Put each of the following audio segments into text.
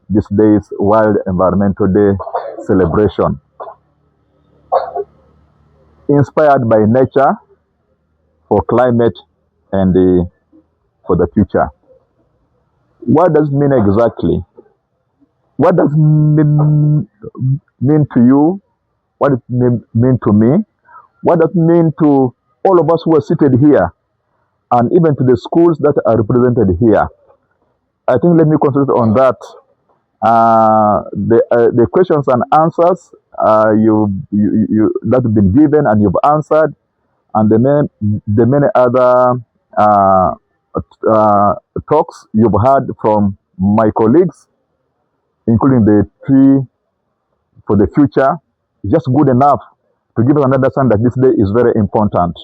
this day's World Environmental Day celebration. Inspired by nature for climate and for the future. What does it mean exactly? What does it mean to you? What does it mean to me? What does it mean to all of us who are seated here, and even to the schools that are represented here? I think let me concentrate on that. The questions and answers that have been given and you've answered, and the many other talks you've had from my colleagues, including the Tree for the Future, is just good enough to give us an understanding that this day is very important.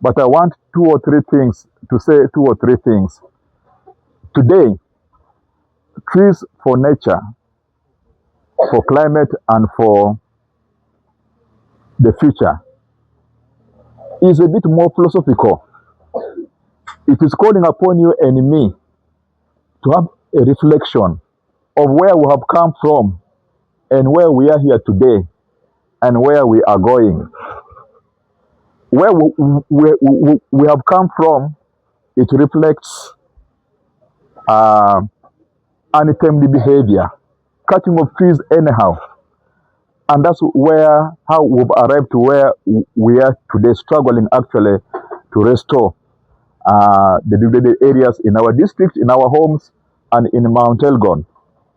But I want to say two or three things. Today, trees for nature, for climate, and for the future is a bit more philosophical. It is calling upon you and me to have a reflection of where we have come from and where we are here today and where we are going. Where we have come from, it reflects untimely behavior, cutting of trees anyhow. And that's how we've arrived to where we are today, struggling actually to restore the degraded areas in our district, in our homes, and in Mount Elgon.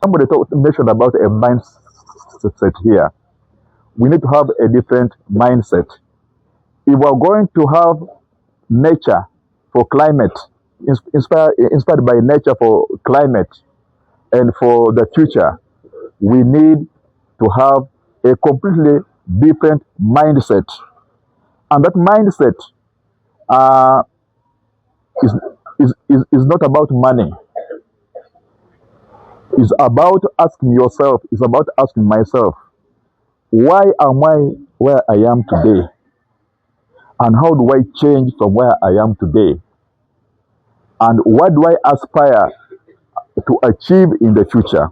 Somebody mentioned about a mindset here. We need to have a different mindset. If we're going to have nature for climate, inspired by nature for climate and for the future, we need to have a completely different mindset. And that mindset is not about money. It's about asking yourself, it's about asking myself, why am I where I am today? And how do I change from where I am today? And what do I aspire to achieve in the future?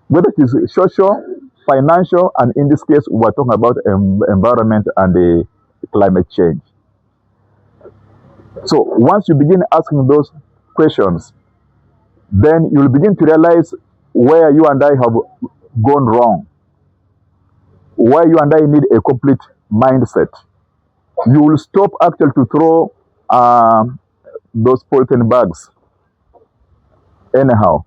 Whether it is social, financial, and in this case, we're talking about environment and the climate change. So once you begin asking those questions, then you'll begin to realize where you and I have gone wrong, where you and I need a complete mindset. You will stop actually to throw those polythene bags anyhow.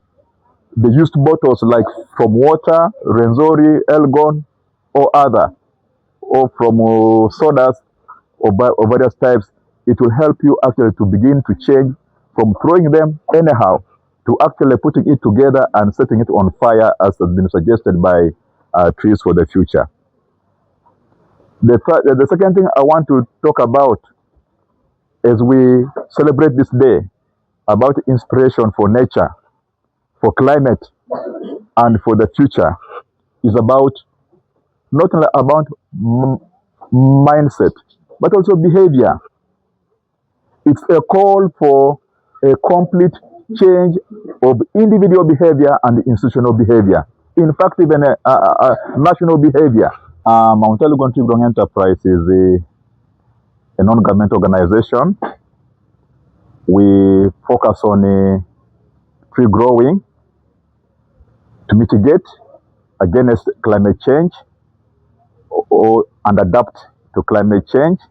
The used bottles like from water, Renzori, Elgon, or other, or from sodas or various types, it will help you actually to begin to change from throwing them anyhow to actually putting it together and setting it on fire, as has been suggested by Trees for the Future. The second thing I want to talk about as we celebrate this day about inspiration for nature, for climate, and for the future is about not only about mindset, but also behavior. It's a call for a complete change of individual behavior and institutional behavior. In fact, even national behavior. Mount Elgon Tree Growing Enterprise is a non-government organization. We focus on tree growing to mitigate against climate change and adapt to climate change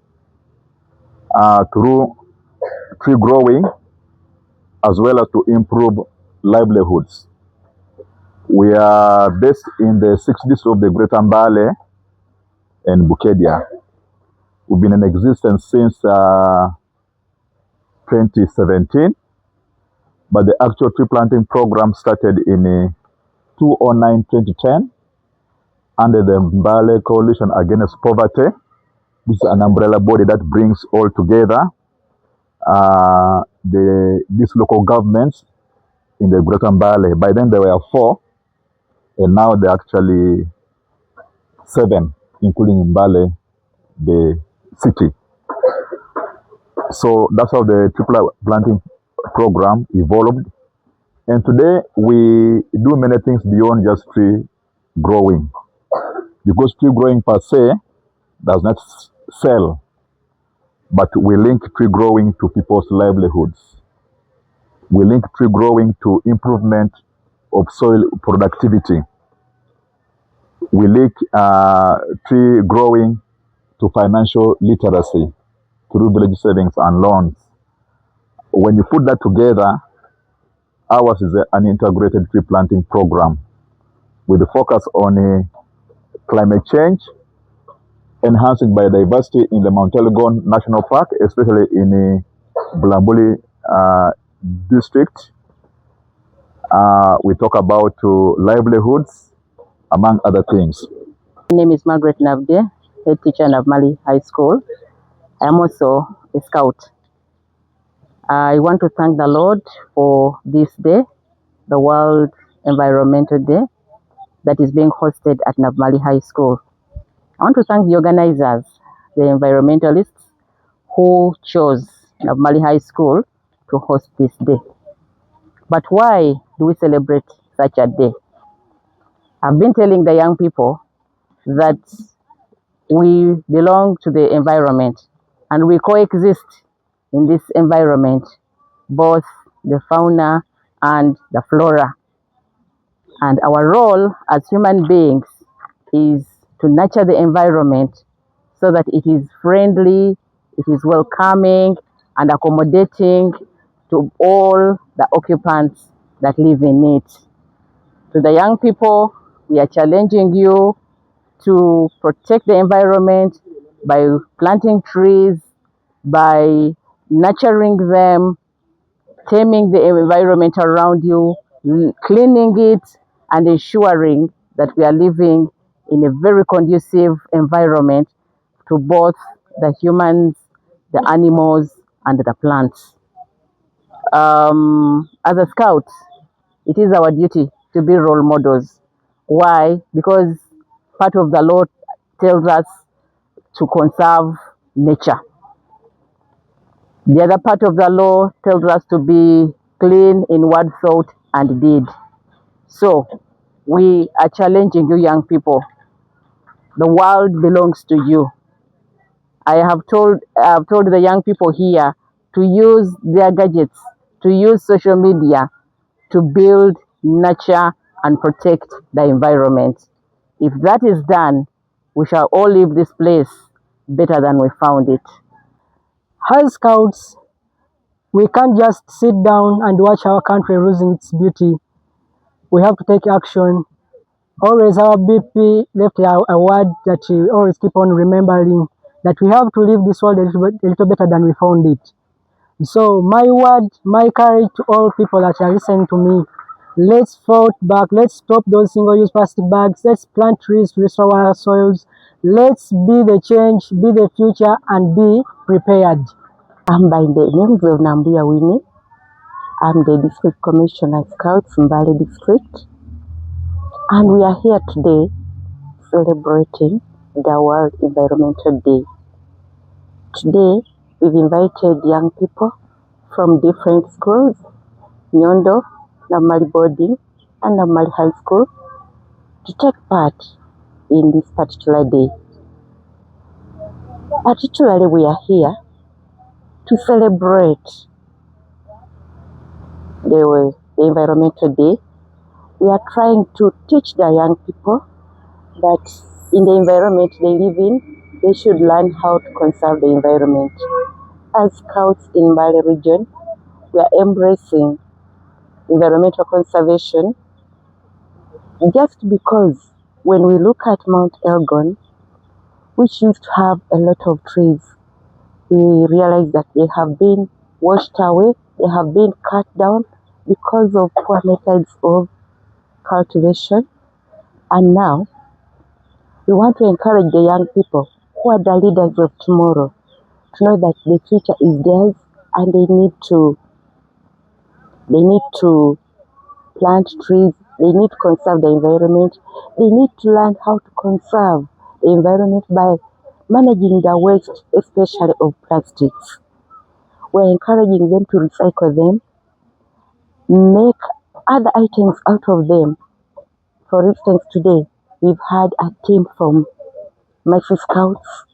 through tree growing, as well as to improve livelihoods. We are based in the 6th district of the Greater Mbale and Bukedia. We've been in existence since 2017, but the actual tree planting program started in 2009-2010 under the Mbale Coalition Against Poverty. This is an umbrella body that brings all together these local governments in the Greater Mbale. By then there were 4, and now there are actually 7, including Mbale, the city. So that's how the tree planting program evolved. And today we do many things beyond just tree growing, because tree growing per se does not sell, but we link tree growing to people's livelihoods. We link tree growing to improvement of soil productivity. We link tree growing to financial literacy through village savings and loans. When you put that together, ours is an integrated tree planting program with a focus on climate change, enhancing biodiversity in the Mount Elgon National Park, especially in Mbale district. We talk about livelihoods, among other things. My name is Margaret Nabde, head teacher at Nabumali High School. I am also a scout. I want to thank the Lord for this day, the World Environmental Day, that is being hosted at Nabumali High School. I want to thank the organizers, the environmentalists, who chose Nabumali High School to host this day. But why do we celebrate such a day? I've been telling the young people that we belong to the environment and we coexist in this environment, both the fauna and the flora. And our role as human beings is to nurture the environment so that it is friendly, it is welcoming and accommodating to all the occupants that live in it. To the young people, we are challenging you to protect the environment by planting trees, by nurturing them, taming the environment around you, cleaning it, and ensuring that we are living in a very conducive environment to both the humans, the animals, and the plants. As a scout, it is our duty to be role models. Why? Because part of the law tells us to conserve nature. The other part of the law tells us to be clean in word, thought, and deed. So we are challenging you young people. The world belongs to you. I have told the young people here to use their gadgets, to use social media to build, nurture, and protect the environment. If that is done, we shall all leave this place better than we found it. As scouts, we can't just sit down and watch our country losing its beauty. We have to take action. Always our BP left a word that we always keep on remembering, that we have to leave this world a little better than we found it. So my word, my courage to all people that are listening to me, let's fight back, let's stop those single-use plastic bags, let's plant trees to restore our soils, let's be the change, be the future, and be prepared. I'm by the name of Nabumali. I'm the District Commissioner Scouts in Mbale District, and we are here today celebrating the World Environmental Day. Today, we've invited young people from different schools, Nyondo, Nabumali Boarding, and Nabumali High School, to take part in this particular day. Particularly, we are here to celebrate the Environmental Day. We are trying to teach the young people that in the environment they live in, they should learn how to conserve the environment. As scouts in Mbale region, we are embracing environmental conservation just because when we look at Mount Elgon, which used to have a lot of trees, we realize that they have been washed away, they have been cut down because of poor methods of cultivation. And now, we want to encourage the young people who are the leaders of tomorrow to know that the future is theirs and they need to plant trees, they need to conserve the environment, they need to learn how to conserve the environment by managing the waste, especially of plastics. We're encouraging them to recycle them, make other items out of them. For instance, today we've had a team from Mercy Scouts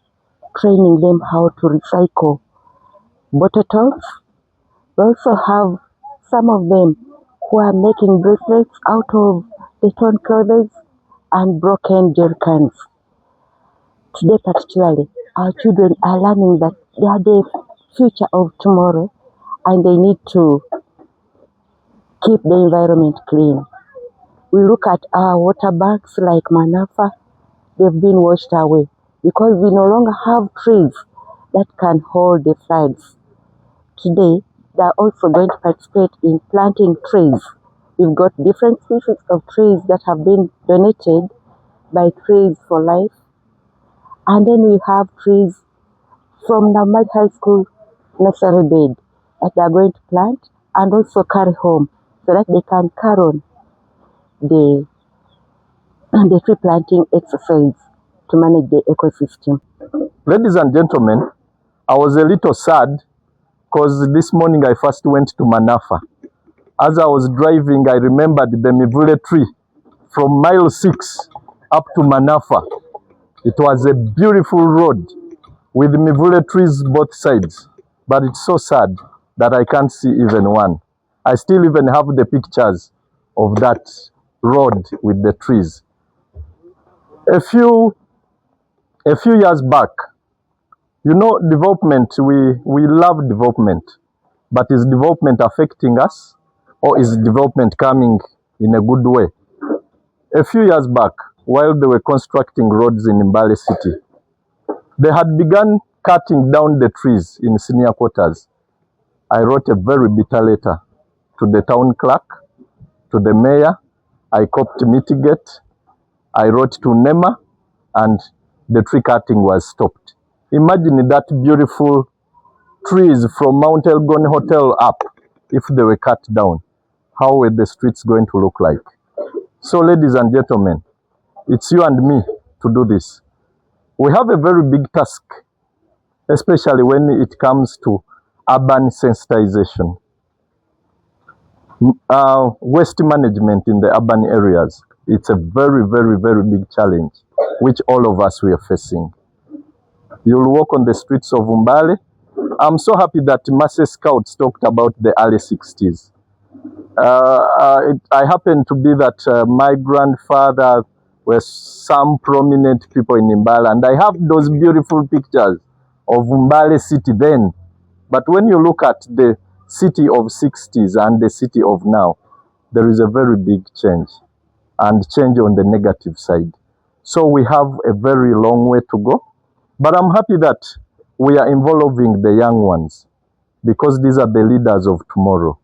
training them how to recycle bottle tops. We also have some of them who are making bracelets out of the torn clothes and broken jerry cans. Today particularly, our children are learning that they are the future of tomorrow and they need to keep the environment clean. We look at our water banks like Manafa, they've been washed away because we no longer have trees that can hold the floods. Today, they are also going to participate in planting trees. We've got different species of trees that have been donated by Trees for Life. And then we have trees from Nabumali High School nursery bed that they are going to plant and also carry home so that they can carry on the tree planting exercise to manage the ecosystem. Ladies and gentlemen, I was a little sad because this morning I first went to Manafa. As I was driving, I remembered the Mbale tree from mile 6 up to Manafa. It was a beautiful road with Mbale trees both sides, but it's so sad that I can't see even one. I still even have the pictures of that road with the trees. A few years back, you know, development, we love development, but is development affecting us or is development coming in a good way? A few years back, while they were constructing roads in Mbale city, they had begun cutting down the trees in senior quarters. I wrote a very bitter letter to the town clerk, to the mayor. I copied METGE. I wrote to NEMA, and the tree cutting was stopped. Imagine that beautiful trees from Mount Elgon Hotel up, if they were cut down. How were the streets going to look like? So, ladies and gentlemen, it's you and me to do this. We have a very big task, especially when it comes to urban sensitization. Waste management in the urban areas, it's a very, very, very big challenge, which all of us we are facing. You'll walk on the streets of Mbale. I'm so happy that Mercy Scouts talked about the early 60s. I happen to be that my grandfather were some prominent people in Mbale, and I have those beautiful pictures of Mbale city then. But when you look at the city of 60s and the city of now, there is a very big change, and change on the negative side. So we have a very long way to go. But I'm happy that we are involving the young ones, because these are the leaders of tomorrow.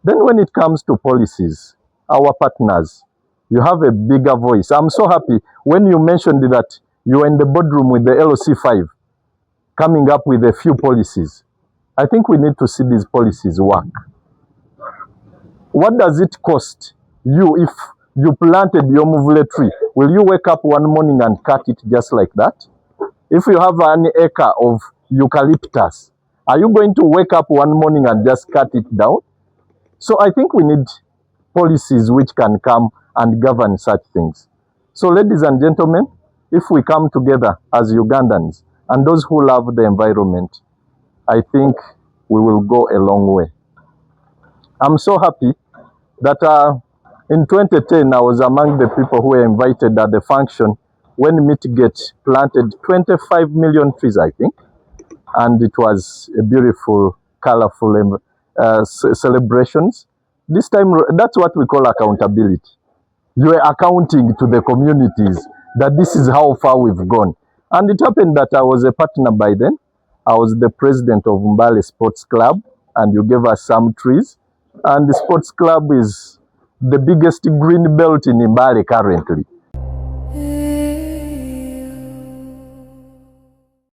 Then when it comes to policies, our partners, you have a bigger voice. I'm so happy when you mentioned that you were in the boardroom with the LOC5, coming up with a few policies. I think we need to see these policies work. What does it cost you if you planted your Mbale tree? Will you wake up one morning and cut it just like that? If you have an acre of eucalyptus, are you going to wake up one morning and just cut it down? So I think we need policies which can come and govern such things. So ladies and gentlemen, if we come together as Ugandans and those who love the environment, I think we will go a long way. I'm so happy that in 2010, I was among the people who were invited at the function when METGE planted 25 million trees, I think. And it was a beautiful, colorful celebrations. This time, that's what we call accountability. You are accounting to the communities that this is how far we've gone. And it happened that I was a partner by then. I was the president of Mbale Sports Club, and you gave us some trees. And the sports club is the biggest green belt in Mbale currently.